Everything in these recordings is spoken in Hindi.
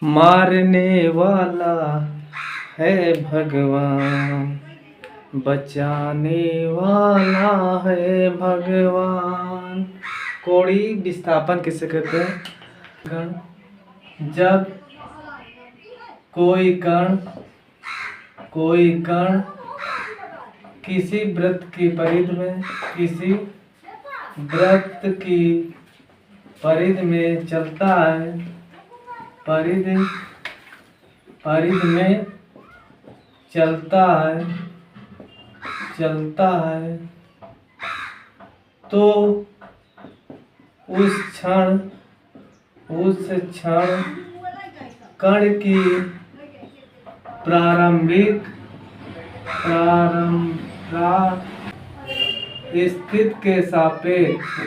मारने वाला है भगवान, बचाने वाला है भगवान। कोड़ी विस्थापन किसे कहते हैं? जब कोई कण किसी वृत्त की परिधि में चलता है, परिधि में चलता है तो उस क्षण कण की प्रारंभिक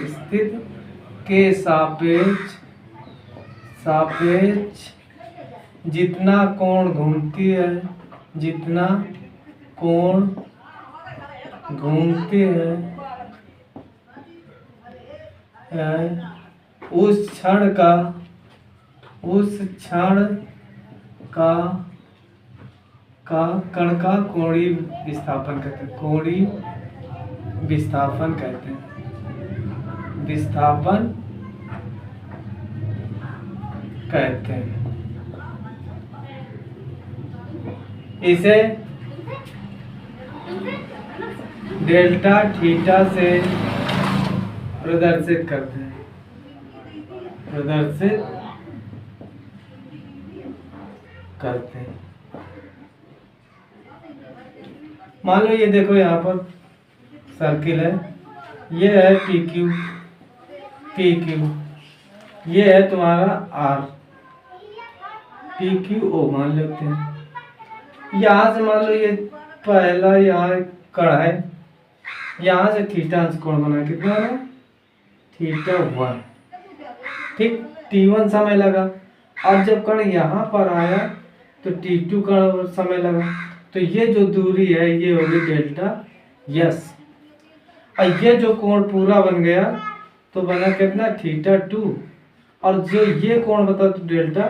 स्थिति के सापेक्ष जितना कोण घूमती है उस क्षण का कण का कोणीय विस्थापन कहते हैं। कोणीय विस्थापन कहते हैं। इसे डेल्टा थीटा से प्रदर्शित करते हैं। मान लो ये देखो, यहाँ पर सर्किल है, ये है PQ, ये है तुम्हारा R, PQO मान लेते हैं। यहाँ से मान लो ये पहला यहाँ कण है, यहाँ से थीटा अंश कोण बना, कितना है? θ1। ठीक, T1 समय लगा। अब जब कण यहाँ पर आया तो T2 कण समय लगा। तो ये जो दूरी है ये होगी डेल्टा यस। और ये जो कोण पूरा बन गया तो बना कितना? θ2। और जो ये कोण बता तो डेल्टा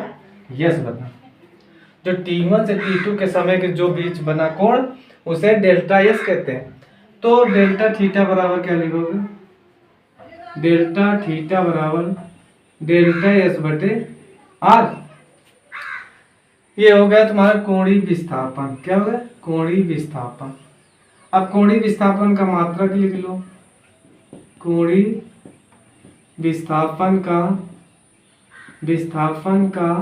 यस बना। जो T1 से T2 के समय के जो बीच बना कोण उसे डेल्टा यस कहते हैं। तो डेल्टा थीटा बराबर क्या लिखोगे? डेल्टा थीटा बराबर डेल्टा यस बटे आर। ये हो गया तुम्हारा कोणीय विस्थापन। क्या हो गया? कोणीय विस्थापन। अब कोणीय विस्थापन का मात्रक लिख लो। कोणीय विस्थापन का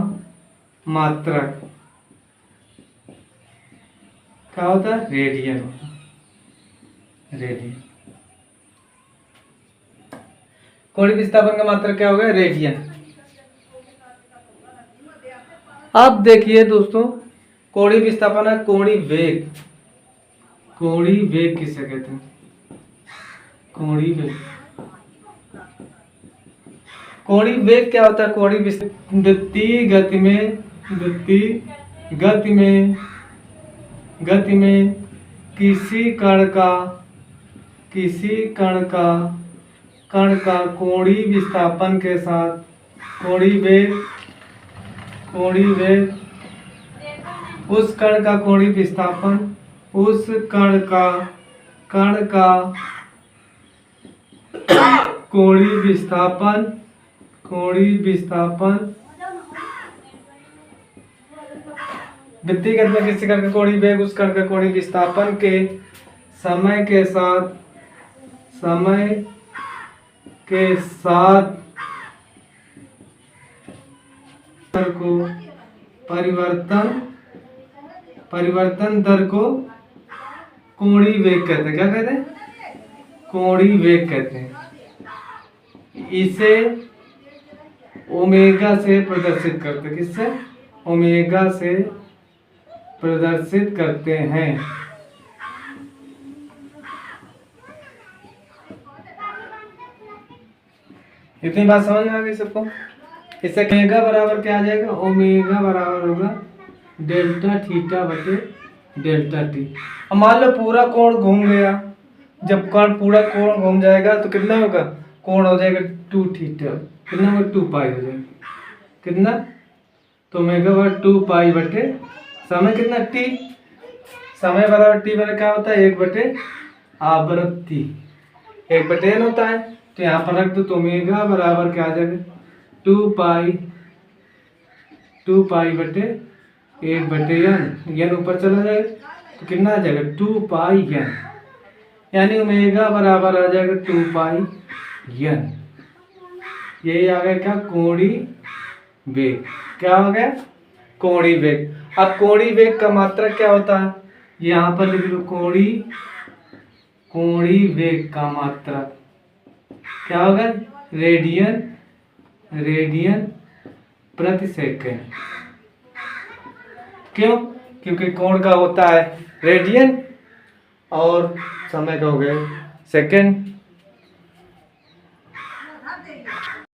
मात्रक क्या होता है? रेडियन। कोणीय विस्थापन का मात्रक क्या हो गया? रेडियन। अब देखिए दोस्तों, कोणीय विस्थापन है कोणीय वेग। कोणीय वेग किसे कहते हैं? कोणीय वेग क्या होता है? कोणीय वृत्तीय गति में किसी कण का कोणीय विस्थापन के साथ कोणीय वेग उस कण का कोणीय विस्थापन उस कण का कोणीय विस्थापन व्यक्तिगत में किसी कण का कोणीय वेग उस कण का कोणीय विस्थापन के समय के साथ को परिवर्तन दर को कोणीय वेग कहते हैं। क्या कहते हैं? कोणीय वेग कहते हैं। इसे ओमेगा से प्रदर्शित करते हैं। किससे? ओमेगा से प्रदर्शित करते हैं। इतनी बात समझ में आ गई सबको? इससे ओमेगा बराबर क्या आ जाएगा? ओमेगा बराबर होगा डेल्टा थीटा बटे डेल्टा टी। अब मान लो पूरा कोण घूम गया। जब पूरा कोण घूम जाएगा तो कितना होगा? कोण हो जाएगा 2 थीटा। कितना होगा? 2 पाई हो जाएगा। कितना? तो ओमेगा बराबर 2 पाई बटे समय कितना टी, समय बराबर टी बराबर क्या होता है 1 बटे आवृत्ति, 1 बटे n होता है। तो यहाँ पर रख दो तो ओमेगा बराबर क्या आ जाएगा 2 पाई बटे 1 बटे n ऊपर चला जाएगा तो कितना आ जाएगा 2 पाई n, यानी ओमेगा बराबर आ जाएगा 2 पाई n। यही आ गया क्या कोणीय वेग, क्या हो गया कोणीय वेग। अब कोणीय वेग का मात्रक क्या होता है, यहाँ पर लिख लो कोणीय वेग का मात्रक क्या होगा रेडियन प्रति सेकंड। क्यों, क्योंकि कोण का होता है रेडियन और समय का हो गया सेकंड।